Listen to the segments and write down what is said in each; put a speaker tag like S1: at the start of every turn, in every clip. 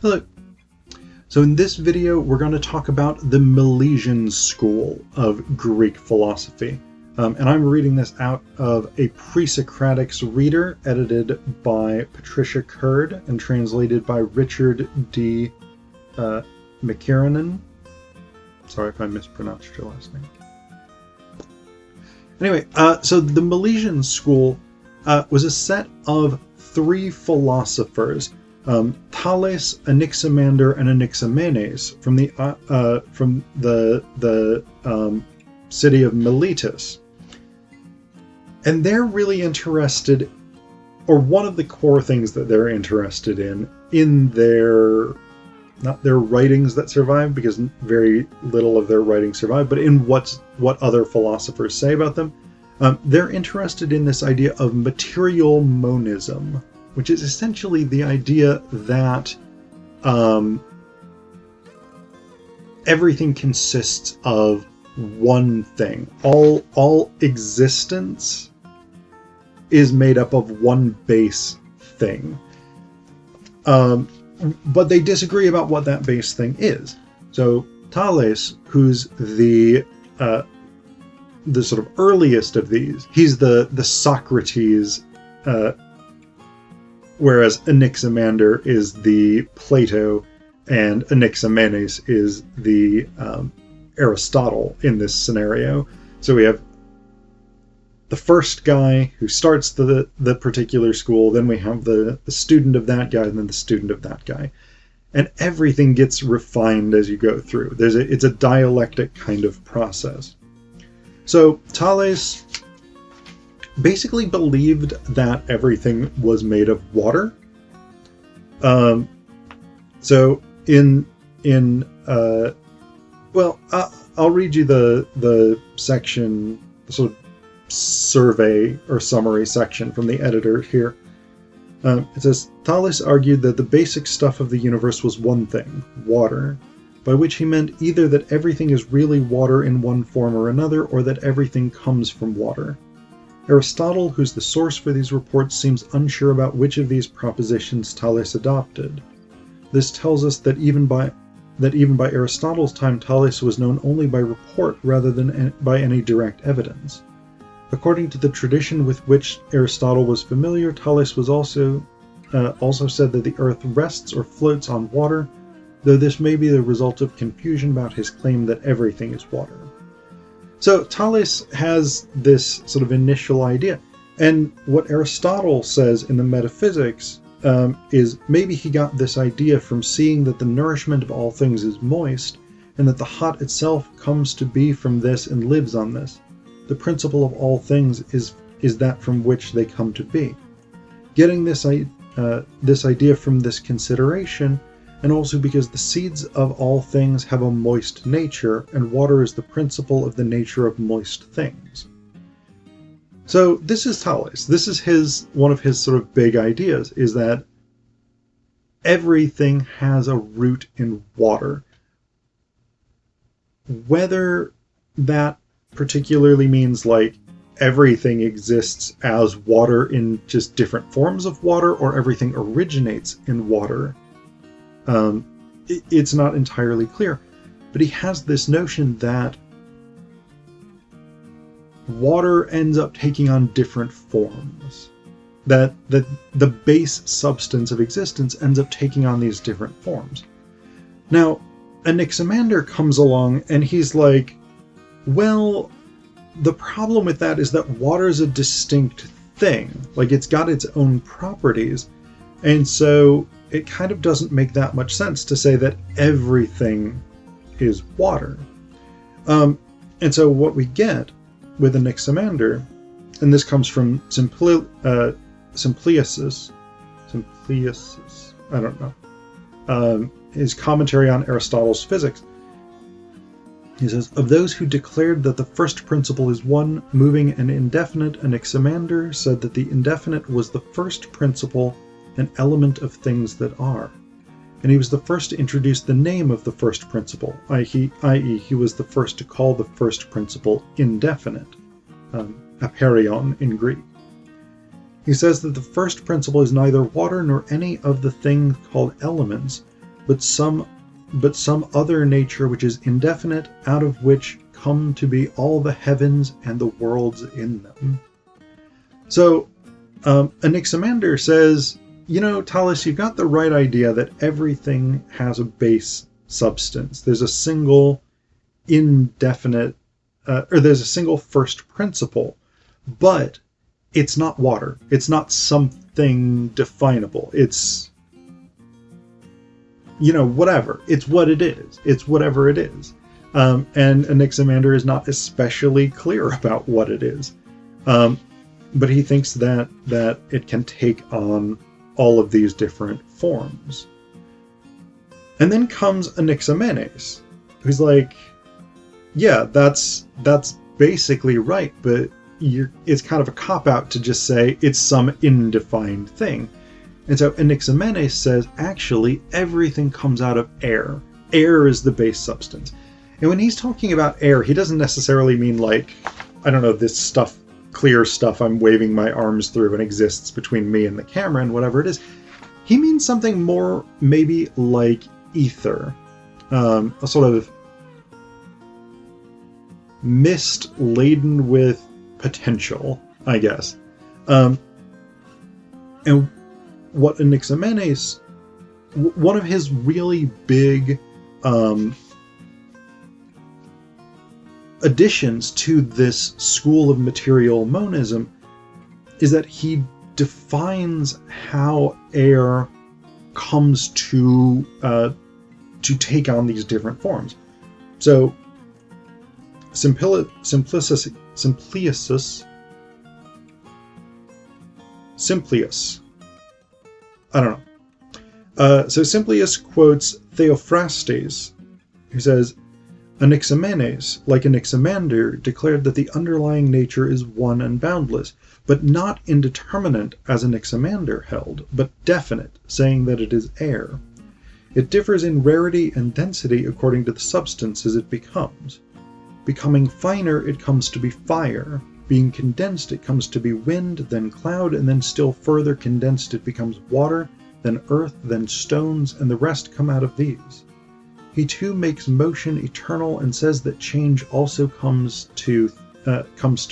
S1: Hello. So in this video, we're going to talk about the Milesian School of Greek philosophy. And I'm reading this out of a Pre-Socratics reader edited by Patricia Curd and translated by Richard D. McKiernan. Sorry if I mispronounced your last name. Anyway, so the Milesian School was a set of three philosophers, Thales, Anaximander, and Anaximenes, from the city of Miletus. And they're really interested, or one of the core things that they're interested in their, not their writings that survive, because very little of their writings survive, but in what other philosophers say about them, they're interested in this idea of material monism, which is essentially the idea that everything consists of one thing. All existence is made up of one base thing. But they disagree about what that base thing is. So Thales, who's the sort of earliest of these, he's the Socrates, whereas Anaximander is the Plato, and Anaximenes is the Aristotle in this scenario. So we have the first guy who starts the particular school, then we have the student of that guy, and then the student of that guy. And everything gets refined as you go through. It's a dialectic kind of process. So Thales basically believed that everything was made of water. So I'll read you the section, the sort of survey or summary section from the editor here. It says, Thales argued that the basic stuff of the universe was one thing, water, by which he meant either that everything is really water in one form or another, or that everything comes from water. Aristotle, who's the source for these reports, seems unsure about which of these propositions Thales adopted. This tells us that even by Aristotle's time, Thales was known only by report rather than by any direct evidence. According to the tradition with which Aristotle was familiar, Thales was also said that the earth rests or floats on water, though this may be the result of confusion about his claim that everything is water. So Thales has this sort of initial idea, and what Aristotle says in the Metaphysics is maybe he got this idea from seeing that the nourishment of all things is moist, and that the hot itself comes to be from this and lives on this. The principle of all things is that from which they come to be. Getting this idea from this consideration, and also because the seeds of all things have a moist nature, and water is the principle of the nature of moist things. So this is Thales. This is one of his sort of big ideas, is that everything has a root in water. Whether that particularly means like everything exists as water in just different forms of water, or everything originates in water, it's not entirely clear. But he has this notion that water ends up taking on different forms, that the base substance of existence ends up taking on these different forms. Now, Anaximander comes along and he's like, well, the problem with that is that water is a distinct thing. Like, it's got its own properties, and so it kind of doesn't make that much sense to say that everything is water. And so what we get with Anaximander, and this comes from Simplius, I don't know, his commentary on Aristotle's physics. He says, of those who declared that the first principle is one, moving and indefinite, Anaximander said that the indefinite was the first principle, an element of things that are. And he was the first to introduce the name of the first principle, i.e. he was the first to call the first principle indefinite, apeiron in Greek. He says that the first principle is neither water nor any of the things called elements, but some other nature which is indefinite, out of which come to be all the heavens and the worlds in them. So Anaximander says, Thales, you've got the right idea that everything has a base substance. There's a single indefinite, or there's a single first principle, but it's not water. It's not something definable. It's, whatever. It's what it is. It's whatever it is. And Anaximander is not especially clear about what it is. But he thinks that it can take on all of these different forms. And then comes Anaximenes, who's like, yeah, that's basically right, but it's kind of a cop-out to just say it's some indefined thing. And so Anaximenes says, actually, everything comes out of air. Air is the base substance. And when he's talking about air, he doesn't necessarily mean like, I don't know, this stuff, clear stuff I'm waving my arms through and exists between me and the camera and whatever it is. He means something more maybe like ether, a sort of mist laden with potential, I guess. And what Anaximenes, one of his really big additions to this school of material monism is that he defines how air comes to take on these different forms. So Simplius, I don't know. So Simplius quotes Theophrastes, who says, Anaximenes, like Anaximander, declared that the underlying nature is one and boundless, but not indeterminate as Anaximander held, but definite, saying that it is air. It differs in rarity and density according to the substance as it becomes. Becoming finer, it comes to be fire. Being condensed, it comes to be wind, then cloud, and then still further condensed, it becomes water, then earth, then stones, and the rest come out of these. He too makes motion eternal and says that change also comes to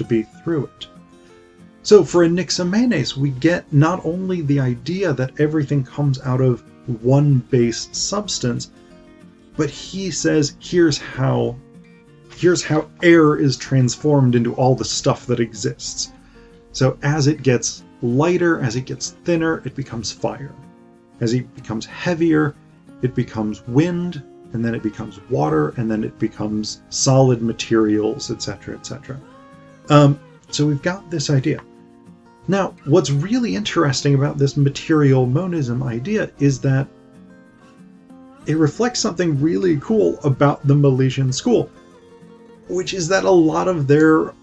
S1: be through it. So for Anaximenes, we get not only the idea that everything comes out of one base substance, but he says here's how air is transformed into all the stuff that exists. So as it gets lighter, as it gets thinner, it becomes fire. As it becomes heavier, it becomes wind, and then it becomes water, and then it becomes solid materials, etc., etc. So we've got this idea. Now, what's really interesting about this material monism idea is that it reflects something really cool about the Milesian School, which is that a lot of their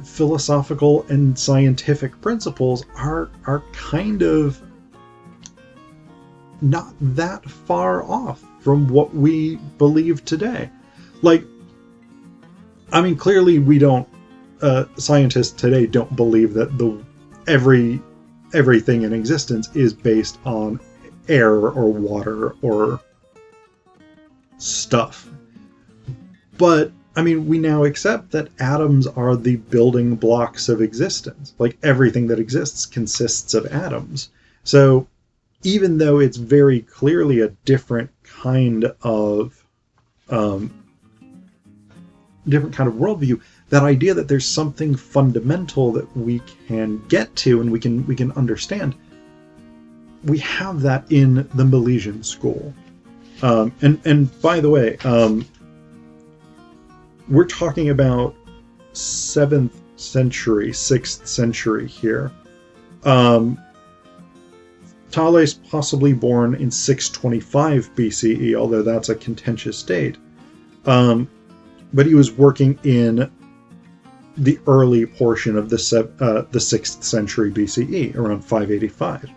S1: philosophical and scientific principles are kind of not that far off from what we believe today. Like, I mean, clearly we don't, scientists today don't believe that everything in existence is based on air or water or stuff. But, I mean, we now accept that atoms are the building blocks of existence. Like, everything that exists consists of atoms. So, even though it's very clearly a different kind of worldview, that idea that there's something fundamental that we can get to and we can understand, we have that in the Milesian School. And by the way, we're talking about 7th century, 6th century here. Thales possibly born in 625 BCE, although that's a contentious date. But he was working in the early portion of the 6th century BCE, around 585.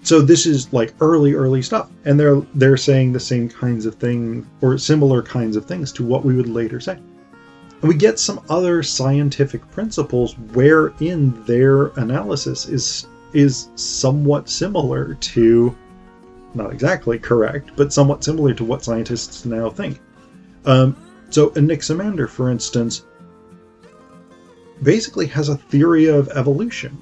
S1: So this is like early stuff, and they're saying the same kinds of things or similar kinds of things to what we would later say. And we get some other scientific principles wherein their analysis is somewhat similar to not exactly correct, but somewhat similar to what scientists now think. So Anaximander, for instance, basically has a theory of evolution.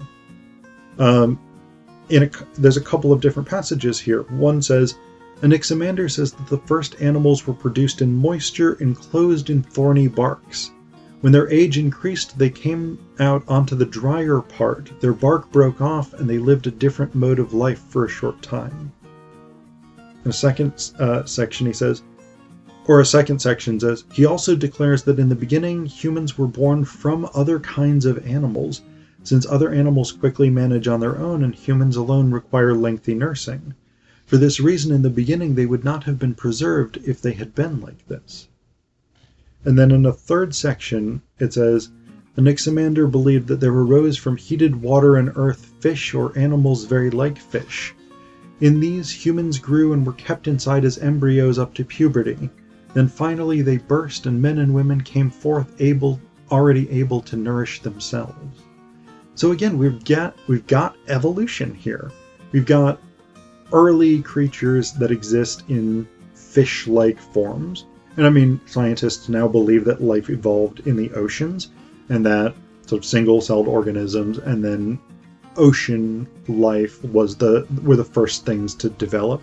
S1: There's a couple of different passages here. One says, Anaximander says that the first animals were produced in moisture enclosed in thorny barks. When their age increased, they came out onto the drier part. Their bark broke off, and they lived a different mode of life for a short time. In a second section, he says, he also declares that in the beginning, humans were born from other kinds of animals, since other animals quickly manage on their own and humans alone require lengthy nursing. For this reason, in the beginning, they would not have been preserved if they had been like this. And then in a third section, it says, Anaximander believed that there arose from heated water and earth fish or animals very like fish. In these, humans grew and were kept inside as embryos up to puberty. Then finally they burst, and men and women came forth already able to nourish themselves. So again, we've got evolution here. We've got early creatures that exist in fish-like forms. And I mean, scientists now believe that life evolved in the oceans, and that sort of single-celled organisms, and then ocean life were the first things to develop.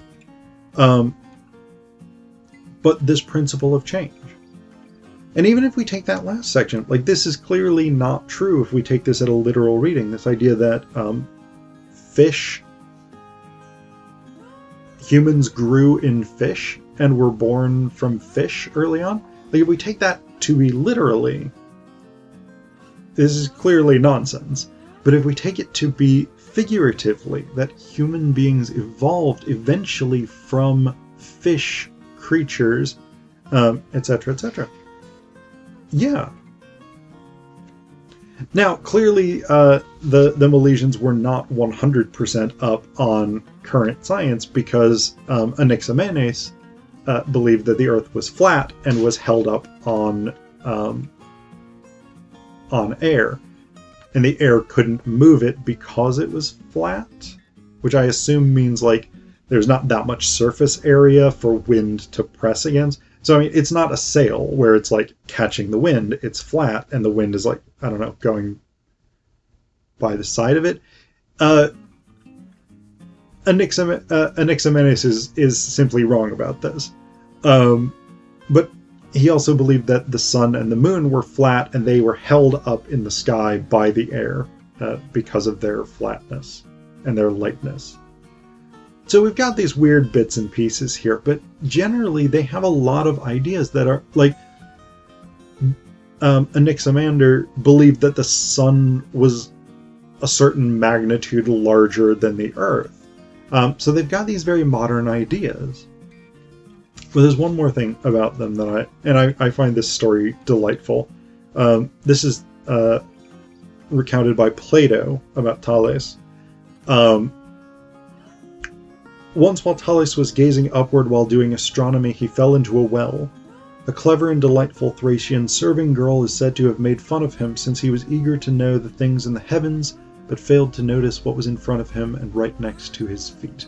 S1: But this principle of change. And even if we take that last section, like, this is clearly not true if we take this at a literal reading. This idea that humans grew in fish and were born from fish early on. Like, if we take that to be literally, this is clearly nonsense. But if we take it to be figuratively, that human beings evolved eventually from fish creatures, etc., etc. Yeah. Now, clearly, the Milesians were not 100% up on current science, because Anaximenes believed that the Earth was flat and was held up on air, and the air couldn't move it because it was flat, which I assume means, like, there's not that much surface area for wind to press against. So, I mean, it's not a sail where it's, like, catching the wind. It's flat, and the wind is, like, I don't know, going by the side of it. Anaximenes is simply wrong about this. But he also believed that the sun and the moon were flat, and they were held up in the sky by the air because of their flatness and their lightness. So we've got these weird bits and pieces here, but generally they have a lot of ideas that are, like, Anaximander believed that the sun was a certain magnitude larger than the Earth. So they've got these very modern ideas. But there's one more thing about them that I find this story delightful. This is recounted by Plato about Thales. Once while Thales was gazing upward while doing astronomy, he fell into a well. A clever and delightful Thracian serving girl is said to have made fun of him since he was eager to know the things in the heavens, but failed to notice what was in front of him and right next to his feet.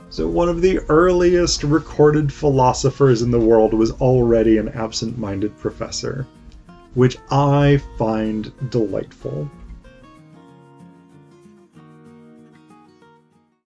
S1: So one of the earliest recorded philosophers in the world was already an absent-minded professor, which I find delightful.